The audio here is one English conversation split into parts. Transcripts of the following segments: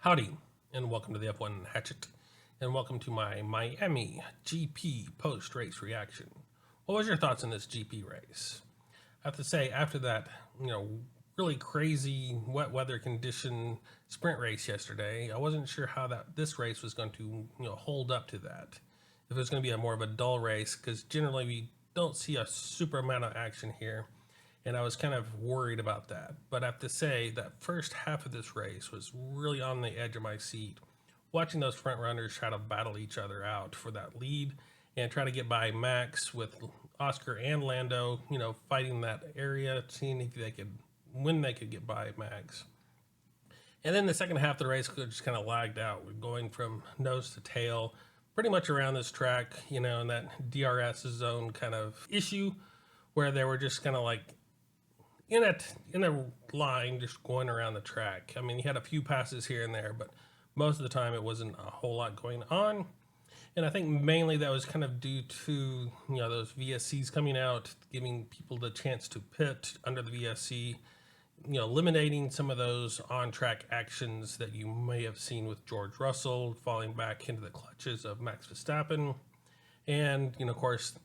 Howdy, and welcome to the F1 Hatchet, and welcome to my Miami GP post-race reaction. What was your thoughts on this GP race? I have to say, after that, really crazy wet weather condition sprint race yesterday, I wasn't sure how this race was going to, hold up to that. If it was going to be more of a dull race, because generally we don't see a super amount of action here. And I was kind of worried about that. But I have to say that first half of this race was really on the edge of my seat, watching those front runners try to battle each other out for that lead and try to get by Max with Oscar and Lando, fighting that area, seeing if when they could get by Max. And then the second half of the race just kind of lagged out. We're going from nose to tail, pretty much around this track, in that DRS zone kind of issue where they were just kind of like in a line just going around the track. I mean, he had a few passes here and there, but most of the time it wasn't a whole lot going on. And I think mainly that was kind of due to, those VSCs coming out, giving people the chance to pit under the VSC, eliminating some of those on-track actions that you may have seen with George Russell falling back into the clutches of Max Verstappen. And, of course,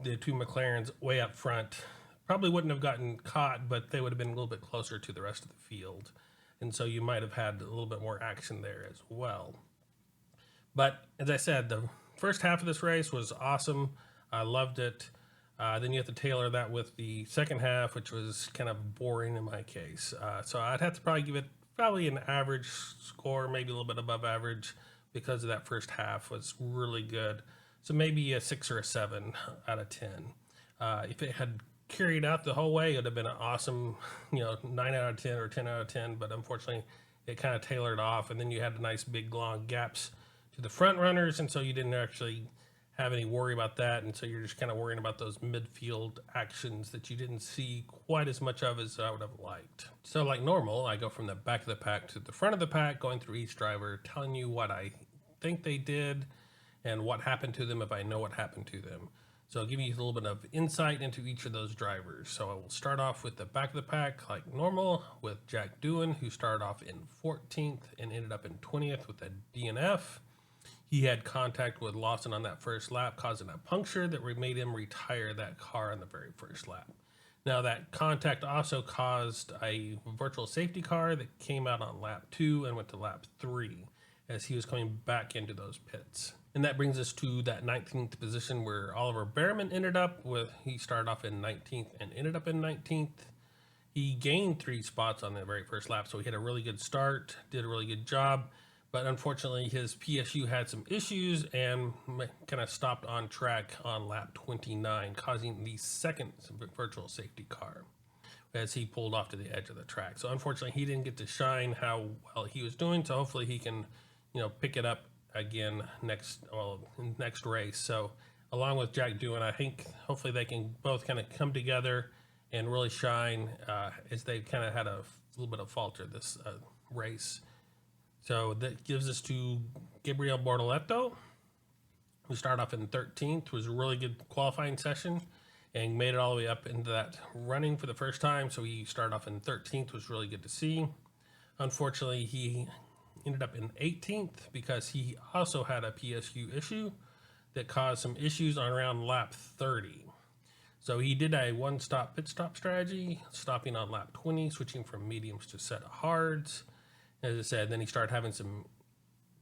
the two McLarens way up front probably wouldn't have gotten caught, but they would have been a little bit closer to the rest of the field. And so you might have had a little bit more action there as well. But as I said, the first half of this race was awesome. I loved it. Then you have to tailor that with the second half, which was kind of boring in my case. So I'd have to probably give it probably an average score, maybe a little bit above average, because of that first half was really good. So maybe a 6 or a 7 out of 10. If it had carried out the whole way, it would have been an awesome, 9 out of 10 or 10 out of 10. But unfortunately, it kind of tailored off. And then you had nice big long gaps to the front runners. And so you didn't actually have any worry about that. And so you're just kind of worrying about those midfield actions that you didn't see quite as much of as I would have liked. So like normal, I go from the back of the pack to the front of the pack, going through each driver, telling you what I think they did and what happened to them if I know what happened to them. So I'll give you a little bit of insight into each of those drivers. So I will start off with the back of the pack like normal with Jack Doohan, who started off in 14th and ended up in 20th with a DNF. He had contact with Lawson on that first lap, causing a puncture that made him retire that car on the very first lap. Now that contact also caused a virtual safety car that came out on lap 2 and went to lap 3 as he was coming back into those pits. And that brings us to that 19th position where Oliver Behrman ended up with. He started off in 19th and ended up in 19th. He gained 3 spots on the very first lap, so he had a really good start, did a really good job. But unfortunately, his PSU had some issues and kind of stopped on track on lap 29, causing the second virtual safety car as he pulled off to the edge of the track. So unfortunately, he didn't get to shine how well he was doing. So hopefully he can, pick it up again next race. So along with Jack Doohan, I think hopefully they can both kind of come together and really shine as they kind of had a little bit of falter this race. So that gives us to Gabriel Bortoleto, who started off in 13th, was a really good qualifying session and made it all the way up into that running for the first time. So he started off in 13th, was really good to see. Unfortunately, he ended up in 18th because he also had a PSU issue that caused some issues on around lap 30. So he did a one-stop pit stop strategy, stopping on lap 20, switching from mediums to set of hards. As I said, then he started having some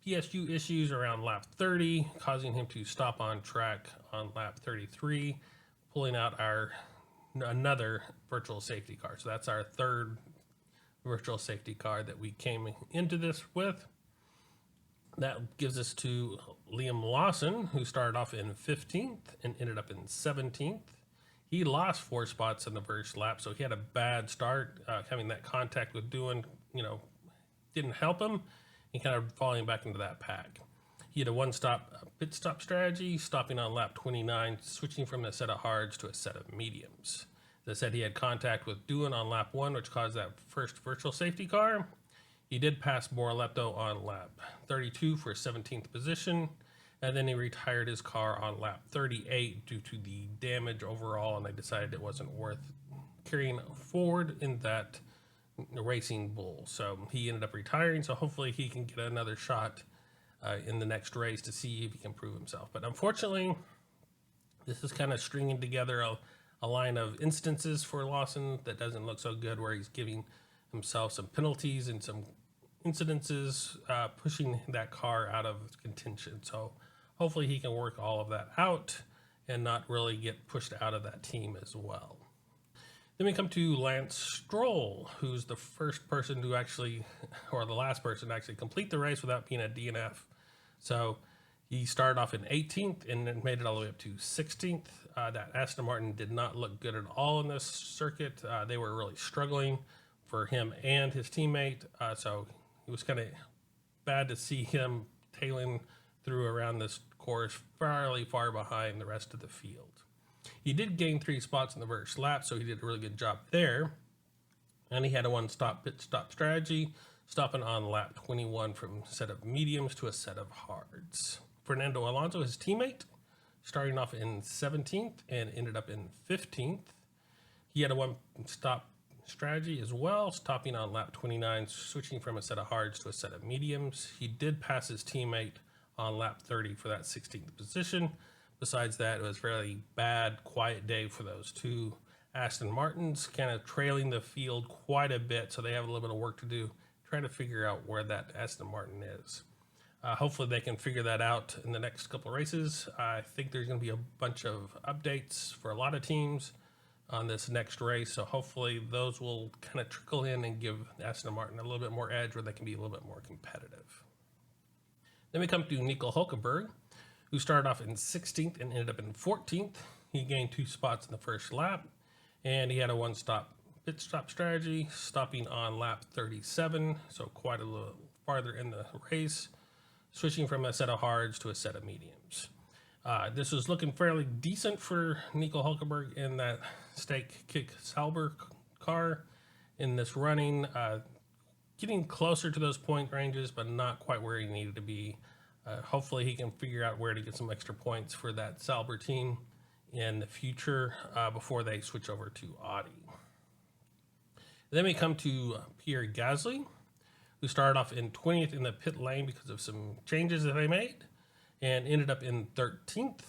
PSU issues around lap 30, causing him to stop on track on lap 33, pulling out another virtual safety car. So that's our third virtual safety car that we came into this with. That gives us to Liam Lawson, who started off in 15th and ended up in 17th. He lost 4 spots in the first lap, so he had a bad start. Having that contact with Doohan, didn't help him and kind of falling back into that pack. He had a one-stop pit stop strategy, stopping on lap 29, switching from a set of hards to a set of mediums. As I said, he had contact with Doohan on lap 1, which caused that first virtual safety car. He did pass Bortoleto on lap 32 for 17th position, and then he retired his car on lap 38 due to the damage overall, and they decided it wasn't worth carrying forward in that Racing Bull. So he ended up retiring. So hopefully he can get another shot in the next race to see if he can prove himself. But unfortunately, this is kind of stringing together a line of instances for Lawson that doesn't look so good, where he's giving himself some penalties and some incidences, pushing that car out of contention. So hopefully he can work all of that out and not really get pushed out of that team as well. Then we come to Lance Stroll, who's the first person to actually, or the last person to actually complete the race without being a DNF. So he started off in 18th and then made it all the way up to 16th. That Aston Martin did not look good at all in this circuit. They were really struggling for him and his teammate. So it was kind of bad to see him tailing through around this course fairly far behind the rest of the field. He did gain 3 spots in the first lap, so he did a really good job there. And he had a one-stop pit stop strategy, stopping on lap 21 from a set of mediums to a set of hards. Fernando Alonso, his teammate, starting off in 17th and ended up in 15th. He had a one-stop strategy as well, stopping on lap 29, switching from a set of hards to a set of mediums. He did pass his teammate on lap 30 for that 16th position. Besides that, it was a fairly bad, quiet day for those two Aston Martins, kind of trailing the field quite a bit, so they have a little bit of work to do, trying to figure out where that Aston Martin is. Hopefully they can figure that out in the next couple of races. I think there's going to be a bunch of updates for a lot of teams on this next race, so hopefully those will kind of trickle in and give Aston Martin a little bit more edge, where they can be a little bit more competitive. Then we come to Nico Hulkenberg, who started off in 16th and ended up in 14th. He gained 2 spots in the first lap, and he had a one-stop pit stop strategy, stopping on lap 37, so quite a little farther in the race, switching from a set of hards to a set of mediums. This was looking fairly decent for Nico Hulkenberg in that stake kick Sauber car in this running, getting closer to those point ranges, but not quite where he needed to be. Hopefully he can figure out where to get some extra points for that Sauber team in the future before they switch over to Audi. Then we come to Pierre Gasly, who started off in 20th in the pit lane because of some changes that they made, and ended up in 13th.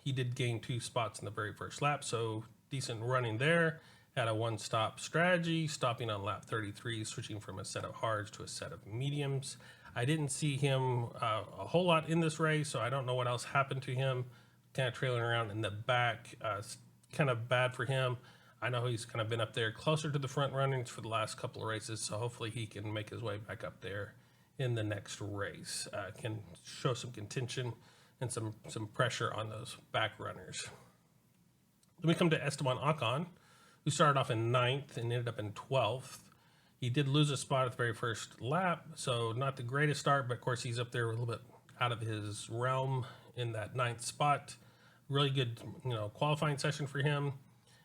He did gain 2 spots in the very first lap, so decent running there. Had a one-stop strategy, stopping on lap 33, switching from a set of hards to a set of mediums. I didn't see him a whole lot in this race, so I don't know what else happened to him. Kind of trailing around in the back. It's kind of bad for him. I know he's kind of been up there closer to the front runnings for the last couple of races, so hopefully he can make his way back up there in the next race. Can show some contention and some pressure on those back runners. Then we come to Esteban Ocon, who started off in 9th and ended up in 12th. He did lose a spot at the very first lap, so not the greatest start, but of course he's up there a little bit out of his realm in that 9th spot. Really good, qualifying session for him,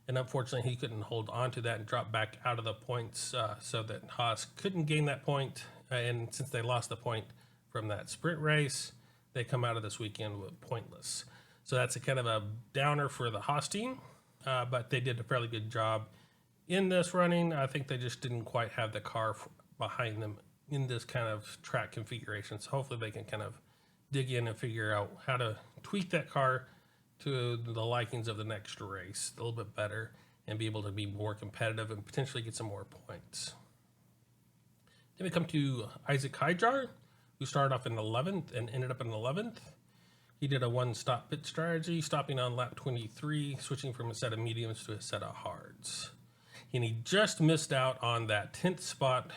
and unfortunately he couldn't hold on to that and drop back out of the points, so that Haas couldn't gain that point. And since they lost the point from that sprint race, they come out of this weekend with pointless. So that's a kind of a downer for the Haas team, but they did a fairly good job in this running. I think they just didn't quite have the car behind them in this kind of track configuration. So hopefully they can kind of dig in and figure out how to tweak that car to the likings of the next race a little bit better and be able to be more competitive and potentially get some more points. Then we come to Isaac Hydjar, who started off in 11th and ended up in 11th. He did a one-stop pit strategy, stopping on lap 23, switching from a set of mediums to a set of hards. And he just missed out on that 10th spot,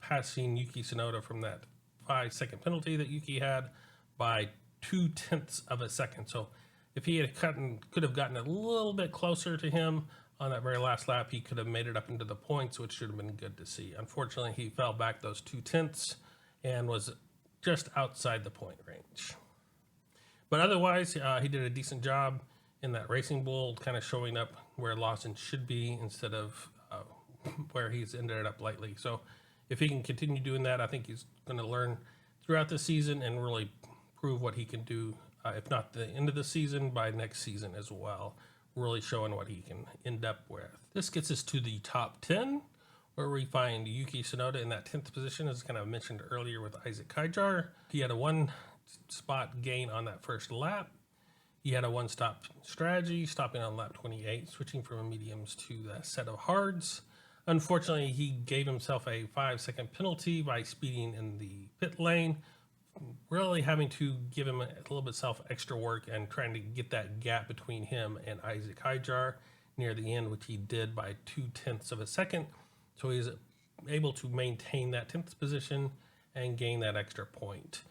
passing Yuki Tsunoda from that 5-second penalty that Yuki had by 0.2 of a second. So if he could have gotten a little bit closer to him on that very last lap, he could have made it up into the points, which should have been good to see. Unfortunately, he fell back those 0.2 and was just outside the point range. But otherwise, he did a decent job in that Racing Bull, kind of showing up where Lawson should be instead of where he's ended up lately. So if he can continue doing that, I think he's going to learn throughout the season and really prove what he can do, if not the end of the season, by next season as well, really showing what he can end up with. This gets us to the top 10. where we find Yuki Tsunoda in that 10th position, as kind of mentioned earlier with Isaac Kaijar. He had a 1-spot gain on that first lap. He had a 1-stop strategy, stopping on lap 28, switching from mediums to a set of hards. Unfortunately, he gave himself a 5-second penalty by speeding in the pit lane, really having to give him a little bit extra work and trying to get that gap between him and Isaac Kaijar near the end, which he did by 0.2 of a second. So he's able to maintain that 10th position and gain that extra point.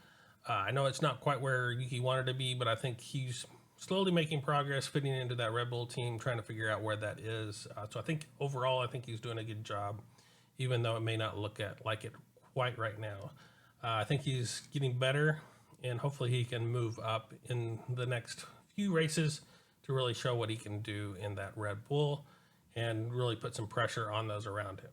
I know it's not quite where Yuki wanted to be, but I think he's slowly making progress, fitting into that Red Bull team, trying to figure out where that is. So I think overall, I think he's doing a good job, even though it may not look like it quite right now. I think he's getting better, and hopefully he can move up in the next few races to really show what he can do in that Red Bull and really put some pressure on those around him.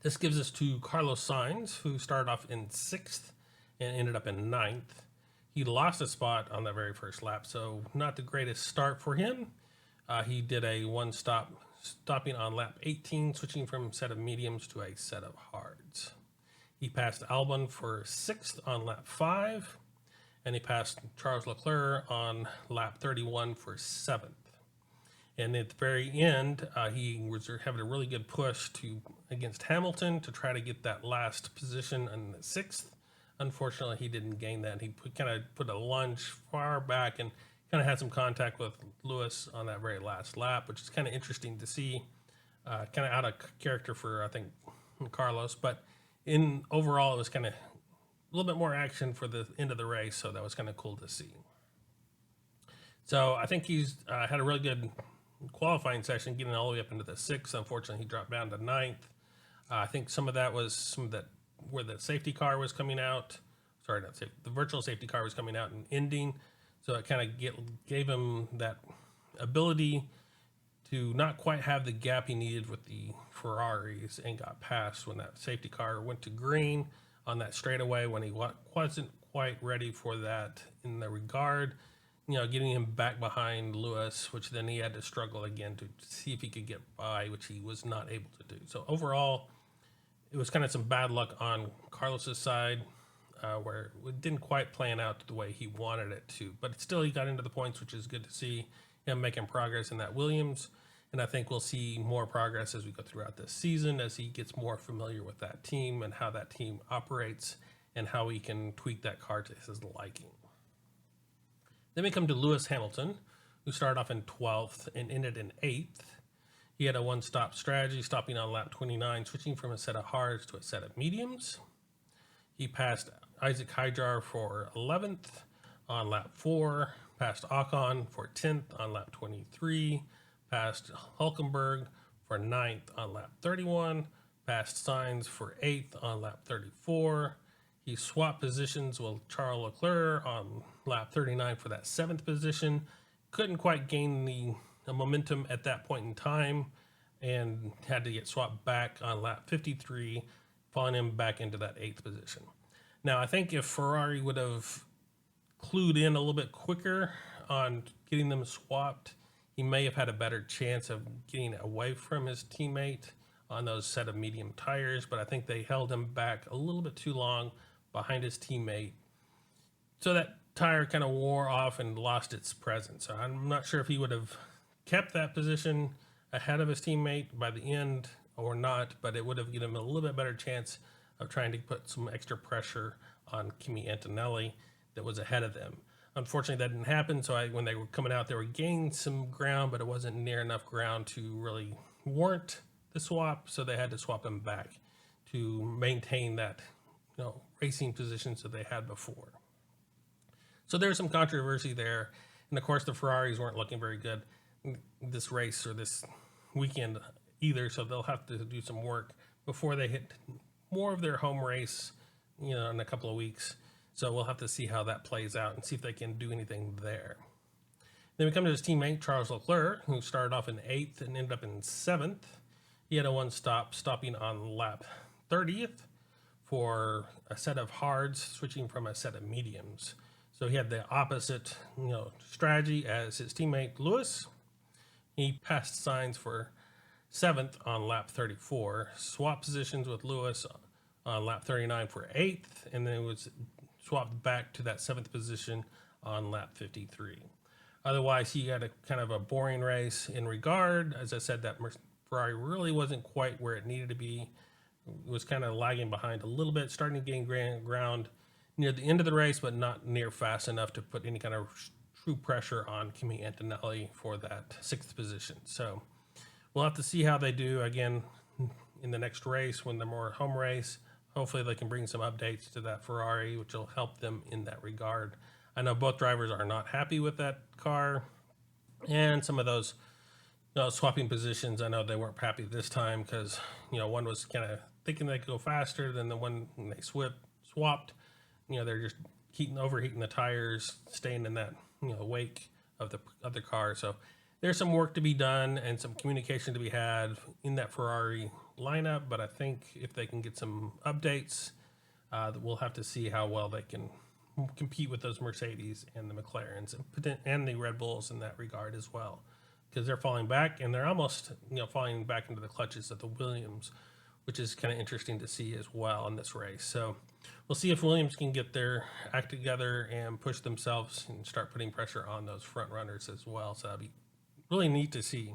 This gives us to Carlos Sainz, who started off in 6th and ended up in 9th. He lost a spot on the very first lap, so not the greatest start for him. He did a 1-stop, stopping on lap 18, switching from a set of mediums to a set of hards. He passed Albon for 6th on lap 5, and he passed Charles Leclerc on lap 31 for 7th. And at the very end, he was having a really good push against Hamilton to try to get that last position in the 6th. Unfortunately, he didn't gain that. He kind of put a lunge far back and kind of had some contact with Lewis on that very last lap, which is kind of interesting to see. Kind of out of character for, I think, Carlos. But overall, it was kind of a little bit more action for the end of the race, so that was kind of cool to see. So I think he's had a really good qualifying session, getting all the way up into the 6th. Unfortunately, he dropped down to 9th. I think some of that was where the safety car was coming out. Sorry, not safety. The virtual safety car was coming out and ending. So it kind of gave him that ability to not quite have the gap he needed with the Ferraris, and got past when that safety car went to green on that straightaway when he wasn't quite ready for that in the regard. Getting him back behind Lewis, which then he had to struggle again to see if he could get by, which he was not able to do. So overall, it was kind of some bad luck on Carlos's side, where it didn't quite plan out the way he wanted it to. But still, he got into the points, which is good to see him making progress in that Williams. And I think we'll see more progress as we go throughout this season, as he gets more familiar with that team and how that team operates and how he can tweak that car to his liking. Then we come to Lewis Hamilton, who started off in 12th and ended in 8th. He had a 1-stop strategy, stopping on lap 29, switching from a set of hards to a set of mediums. He passed Isaac Kaijar for 11th on lap 4, passed Ocon for 10th on lap 23, passed Hulkenberg for 9th on lap 31, passed Sainz for 8th on lap 34. He swapped positions with Charles Leclerc on lap 39 for that 7th position. Couldn't quite gain the momentum at that point in time and had to get swapped back on lap 53, falling him back into that 8th position. Now, I think if Ferrari would have clued in a little bit quicker on getting them swapped, he may have had a better chance of getting away from his teammate on those set of medium tires, but I think they held him back a little bit too long behind his teammate. So that tire kind of wore off and lost its presence. So I'm not sure if he would have kept that position ahead of his teammate by the end or not, but it would have given him a little bit better chance of trying to put some extra pressure on Kimi Antonelli that was ahead of them. Unfortunately, that didn't happen. So when they were coming out, they were gaining some ground, but it wasn't near enough ground to really warrant the swap. So they had to swap him back to maintain that, racing positions that they had before. So there's some controversy there. And of course, the Ferraris weren't looking very good this race or this weekend either. So they'll have to do some work before they hit more of their home race, in a couple of weeks. So we'll have to see how that plays out and see if they can do anything there. Then we come to his teammate, Charles Leclerc, who started off in 8th and ended up in 7th. He had a 1-stop, stopping on lap 30th for a set of hards, switching from a set of mediums. So he had the opposite, strategy as his teammate Lewis. He passed Sainz for 7th on lap 34, swapped positions with Lewis on lap 39 for 8th, and then it was swapped back to that 7th position on lap 53. Otherwise, he had a kind of a boring race in regard. As I said, that Ferrari really wasn't quite where it needed to be. It was kind of lagging behind a little bit, starting to gain ground near the end of the race, but not near fast enough to put any kind of true pressure on Kimi Antonelli for that 6th position. So we'll have to see how they do again in the next race when they're more home race. Hopefully they can bring some updates to that Ferrari, which will help them in that regard. I know both drivers are not happy with that car, and some of those swapping positions, I know they weren't happy this time because one was kind of thinking they could go faster than the one when they swapped. They're just overheating the tires, staying in that wake of the other car. So there's some work to be done and some communication to be had in that Ferrari lineup. But I think if they can get some updates, we'll have to see how well they can compete with those Mercedes and the McLarens and the Red Bulls in that regard as well, because they're falling back and they're almost falling back into the clutches of the Williams, which is kind of interesting to see as well in this race. So we'll see if Williams can get their act together and push themselves and start putting pressure on those front runners as well. So that'll be really neat to see.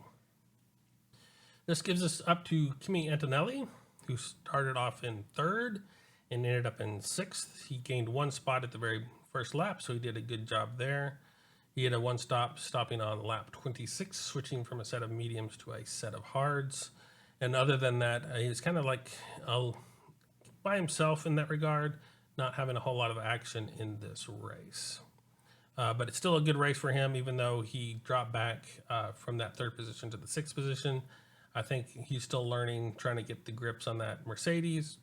This gives us up to Kimi Antonelli, who started off in 3rd and ended up in 6th. He gained 1 spot at the very first lap, so he did a good job there. He had a 1 stop, stopping on lap 26, switching from a set of mediums to a set of hards. And other than that, he's kind of like by himself in that regard, not having a whole lot of action in this race. But it's still a good race for him, even though he dropped back from that 3rd position to the 6th position. I think he's still learning, trying to get the grips on that Mercedes.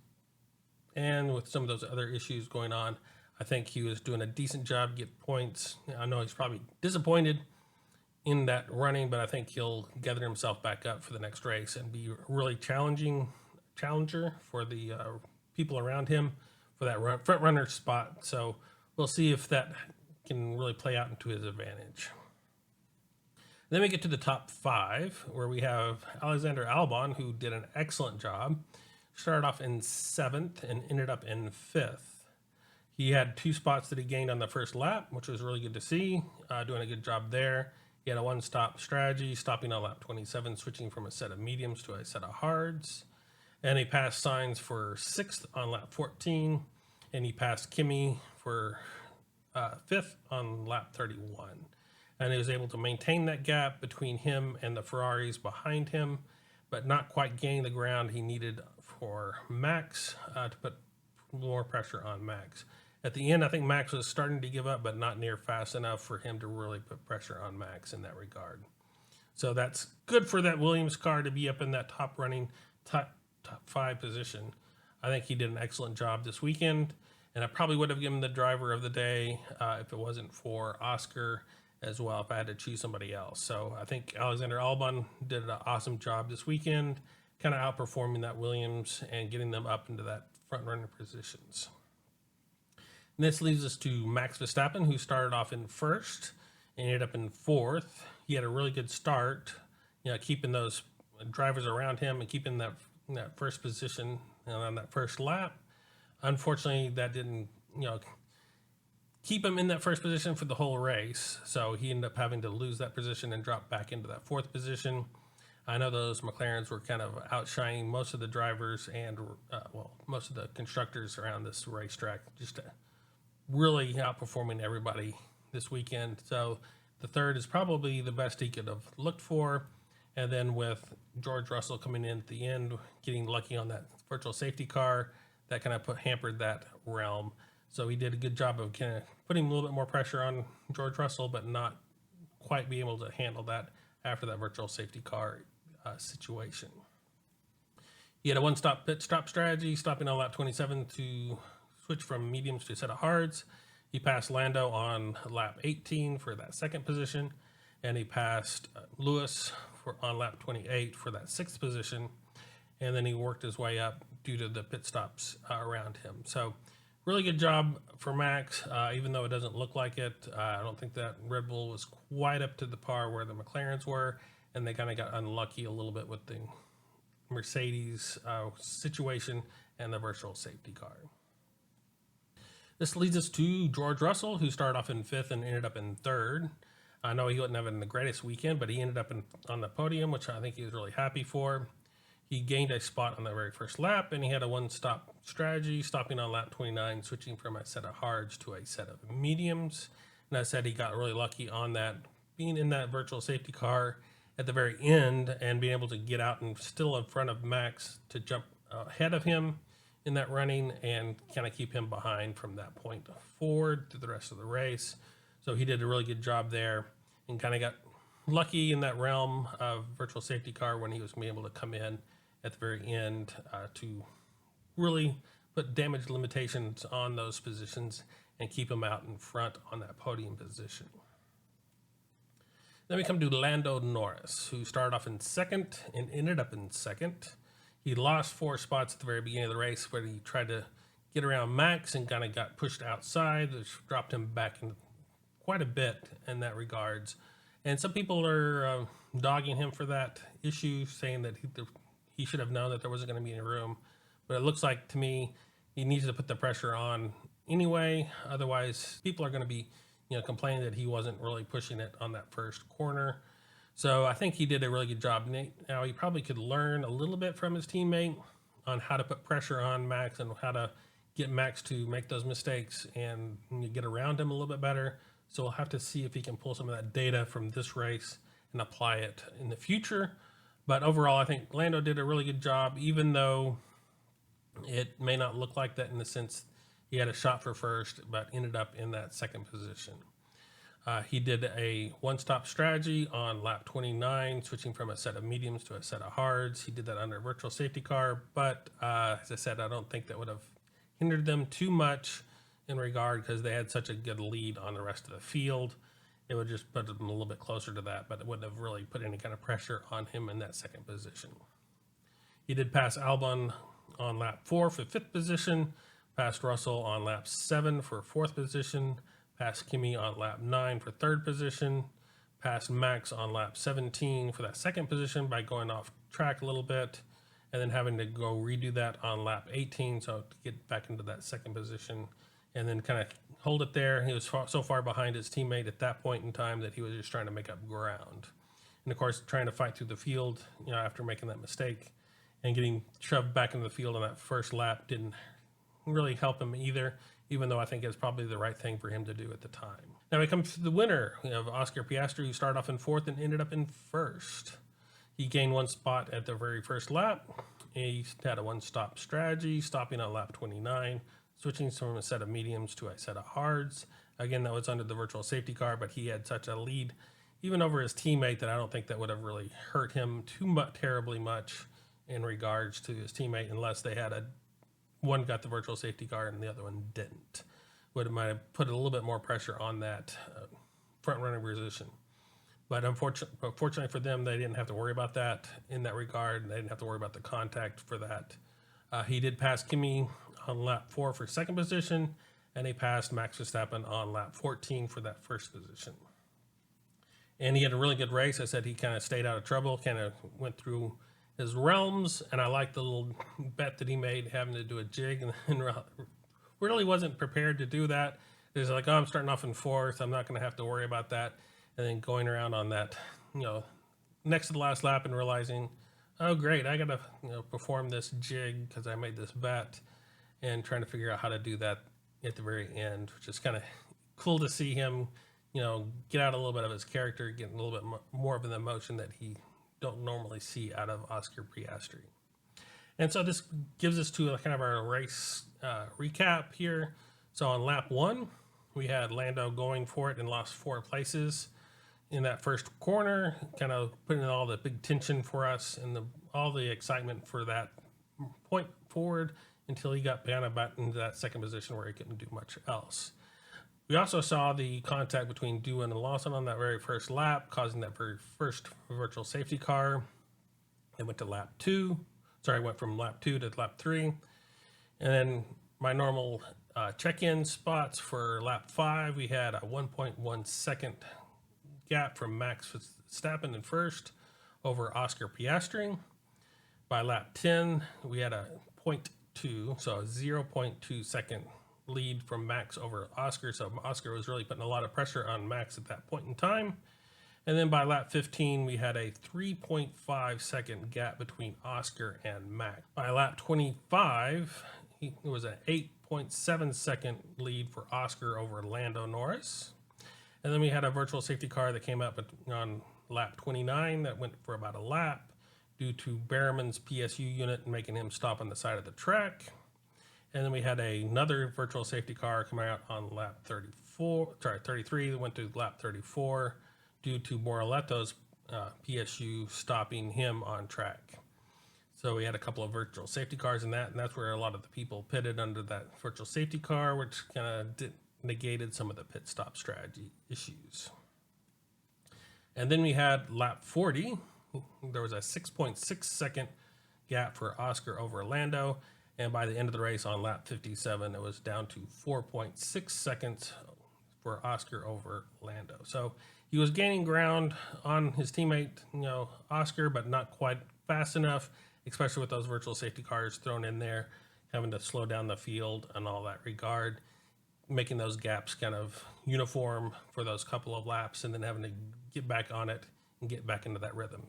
And with some of those other issues going on, I think he was doing a decent job, get points. I know he's probably disappointed in that running, but I think he'll gather himself back up for the next race and be a really challenger for the people around him for that front runner spot. So we'll see if that can really play out into his advantage. Then we get to the top 5, where we have Alexander Albon, who did an excellent job. Started off in 7th and ended up in 5th. He had 2 spots that he gained on the first lap, which was really good to see, doing a good job there. He had a 1-stop strategy, stopping on lap 27, switching from a set of mediums to a set of hards. And he passed Sainz for 6th on lap 14, and he passed Kimi for 5th on lap 31. And he was able to maintain that gap between him and the Ferraris behind him, but not quite gain the ground he needed for Max to put more pressure on Max. At the end, I think Max was starting to give up, but not near fast enough for him to really put pressure on Max in that regard. So that's good for that Williams car to be up in that top 5 position. I think he did an excellent job this weekend, and I probably would have given him the driver of the day if it wasn't for Oscar as well, if I had to choose somebody else. So I think Alexander Albon did an awesome job this weekend, kind of outperforming that Williams and getting them up into that front runner positions. And this leads us to Max Verstappen, who started off in 1st and ended up in 4th. He had a really good start, keeping those drivers around him and keeping that first position on that first lap. Unfortunately, that didn't, keep him in that first position for the whole race. So he ended up having to lose that position and drop back into that 4th position. I know those McLarens were kind of outshining most of the drivers and, most of the constructors around this racetrack, just really outperforming everybody this weekend. So the 3rd is probably the best he could have looked for. And then with George Russell coming in at the end, getting lucky on that virtual safety car, that kind of hampered that realm. So he did a good job of kind of putting a little bit more pressure on George Russell, but not quite be able to handle that after that virtual safety car situation. He had a 1-stop pit stop strategy, stopping on lap 27 to switch from mediums to a set of hards. He passed Lando on lap 18 for that 2nd position, and he passed Lewis on lap 28 for that 6th position, and then he worked his way up due to the pit stops around him. So really good job for Max, even though it doesn't look like it. I don't think that Red Bull was quite up to the par where the McLarens were, and they kind of got unlucky a little bit with the Mercedes situation and the virtual safety car. This leads us to George Russell, who started off in 5th and ended up in 3rd. I know he wasn't having the greatest weekend, but he ended up on the podium, which I think he was really happy for. He gained a spot on the very first lap, and he had a one-stop strategy, stopping on lap 29, switching from a set of hards to a set of mediums. And I said he got really lucky on that, being in that virtual safety car at the very end and being able to get out and still in front of Max to jump ahead of him in that running and kind of keep him behind from that point forward through the rest of the race. So he did a really good job there and kind of got lucky in that realm of virtual safety car when he was able to come in at the very end to really put damage limitations on those positions and keep him out in front on that podium position. Then we come to Lando Norris, who started off in 2nd and ended up in 2nd. He lost 4 spots at the very beginning of the race where he tried to get around Max and kind of got pushed outside, which dropped him back in quite a bit in that regards. And some people are dogging him for that issue, saying that he should have known that there wasn't going to be any room. But it looks like to me he needs to put the pressure on anyway. Otherwise, people are going to be complaining that he wasn't really pushing it on that first corner. So I think he did a really good job. Now he probably could learn a little bit from his teammate on how to put pressure on Max and how to get Max to make those mistakes and get around him a little bit better. So we'll have to see if he can pull some of that data from this race and apply it in the future. But overall, I think Lando did a really good job, even though it may not look like that in the sense he had a shot for first, but ended up in that 2nd position. He did a one-stop strategy on lap 29, switching from a set of mediums to a set of hards. He did that under a virtual safety car, but as I said, I don't think that would have hindered them too much in regard because they had such a good lead on the rest of the field. It would just put them a little bit closer to that, but it wouldn't have really put any kind of pressure on him in that 2nd position. He did pass Albon on lap 4 for 5th position, passed Russell on lap 7 for 4th position, passed Kimi on lap 9 for 3rd position, passed Max on lap 17 for that 2nd position by going off track a little bit, and then having to go redo that on lap 18, so to get back into that 2nd position, and then kind of hold it there. He was so far behind his teammate at that point in time that he was just trying to make up ground. And of course, trying to fight through the field, after making that mistake and getting shoved back into the field on that first lap didn't really help him either, even though I think it's probably the right thing for him to do at the time. Now we come to the winner. We have Oscar Piastri, who started off in 4th and ended up in 1st. He gained 1 spot at the very first lap. He had a one-stop strategy, stopping on lap 29, switching from a set of mediums to a set of hards. Again, that was under the virtual safety car, but he had such a lead, even over his teammate, that I don't think that would have really hurt him terribly much in regards to his teammate, unless they had one got the virtual safety car and the other one didn't. Might have put a little bit more pressure on that front running position. But fortunately for them, they didn't have to worry about that in that regard. They didn't have to worry about the contact for that. He did pass Kimi on lap 4 for 2nd position, and he passed Max Verstappen on lap 14 for that 1st position. And he had a really good race. I said he kind of stayed out of trouble, kind of went through his realms, and I like the little bet that he made, having to do a jig, and really wasn't prepared to do that. It was like, I'm starting off in 4th, I'm not going to have to worry about that. And then going around on that, next to the last lap and realizing, oh great, I got to perform this jig because I made this bet, and trying to figure out how to do that at the very end, which is kind of cool to see him, get out a little bit of his character, get a little bit more of an emotion that he don't normally see out of Oscar Piastri. And so this gives us to kind of our race recap here. So on lap 1, we had Lando going for it and lost 4 places in that first corner, kind of putting in all the big tension for us and all the excitement for that point forward until he got kind of back into that 2nd position where he couldn't do much else. We also saw the contact between Doohan and Lawson on that very first lap, causing that very first virtual safety car. It went to lap 2. Went from lap 2 to lap 3. And then my normal check-in spots for lap 5, we had a 1.1 second gap from Max Verstappen in 1st, over Oscar Piastri. By lap 10, we had a 0.2, so a 0.2 second lead from Max over Oscar. So Oscar was really putting a lot of pressure on Max at that point in time. And then by lap 15, we had a 3.5 second gap between Oscar and Max. By lap 25, it was an 8.7 second lead for Oscar over Lando Norris. And then we had a virtual safety car that came up on lap 29 that went for about a lap due to Behrman's PSU unit making him stop on the side of the track. And then we had another virtual safety car coming out on lap 33 that went to lap 34 due to Morletto's PSU stopping him on track. So we had a couple of virtual safety cars in that, and that's where a lot of the people pitted under that virtual safety car, which kind of negated some of the pit stop strategy issues. And then we had lap 40. There was a 6.6 second gap for Oscar over Lando. And by the end of the race on lap 57, it was down to 4.6 seconds for Oscar over Lando. So he was gaining ground on his teammate, Oscar, but not quite fast enough, especially with those virtual safety cars thrown in there, having to slow down the field and all that regard, making those gaps kind of uniform for those couple of laps and then having to get back on it and get back into that rhythm.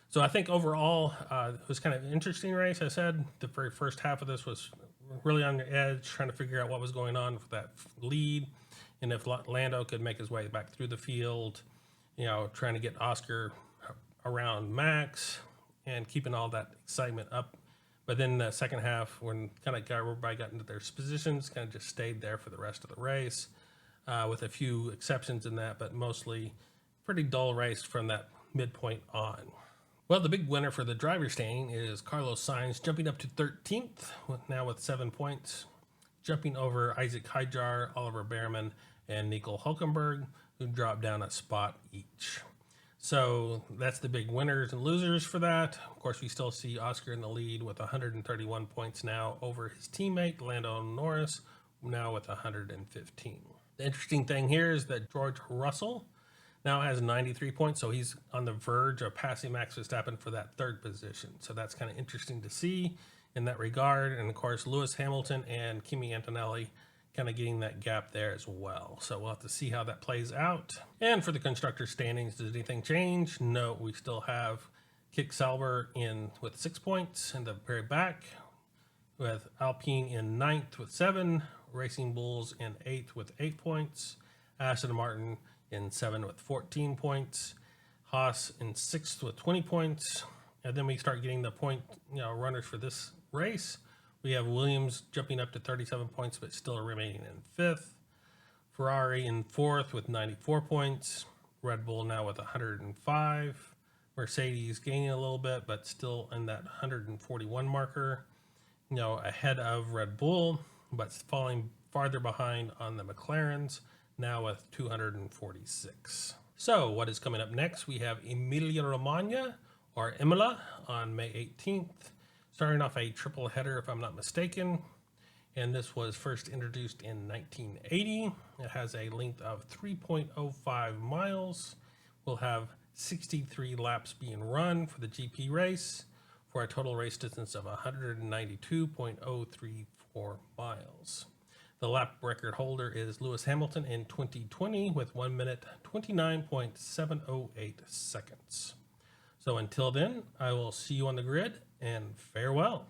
So I think overall, it was kind of an interesting race. I said the very first half of this was really on the edge, trying to figure out what was going on with that lead and if Lando could make his way back through the field, trying to get Oscar around Max and keeping all that excitement up. But then the second half, when kind of everybody got into their positions, kind of just stayed there for the rest of the race, with a few exceptions in that, but mostly pretty dull race from that midpoint on. Well, the big winner for the driver's standing is Carlos Sainz, jumping up to 13th, now with 7 points, jumping over Isaac Hajjar, Oliver Behrman, and Nico Hulkenberg, who dropped down a spot each. So that's the big winners and losers for that. Of course, we still see Oscar in the lead with 131 points now over his teammate, Lando Norris, now with 115. The interesting thing here is that George Russell now has 93 points, so he's on the verge of passing Max Verstappen for that third position. So that's kind of interesting to see in that regard. And of course, Lewis Hamilton and Kimi Antonelli kind of getting that gap there as well. So we'll have to see how that plays out. And for the constructor standings, does anything change? No, we still have Kick Sauber in with 6 points in the very back, with Alpine in 9th with 7, Racing Bulls in 8th with 8 points, Aston Martin in 7th with 14 points, Haas in 6th with 20 points. And then we start getting the point, runners for this race. We have Williams jumping up to 37 points, but still remaining in 5th. Ferrari in 4th with 94 points. Red Bull now with 105. Mercedes gaining a little bit, but still in that 141 marker, ahead of Red Bull, but falling farther behind on the McLarens, now with 246. So what is coming up next? We have Emilia Romagna, or Imola, on May 18th, starting off a triple header, if I'm not mistaken. And this was first introduced in 1980. It has a length of 3.05 miles. We'll have 63 laps being run for the GP race for a total race distance of 192.034 miles. The lap record holder is Lewis Hamilton in 2020 with 1 minute 29.708 seconds. So until then, I will see you on the grid, and farewell.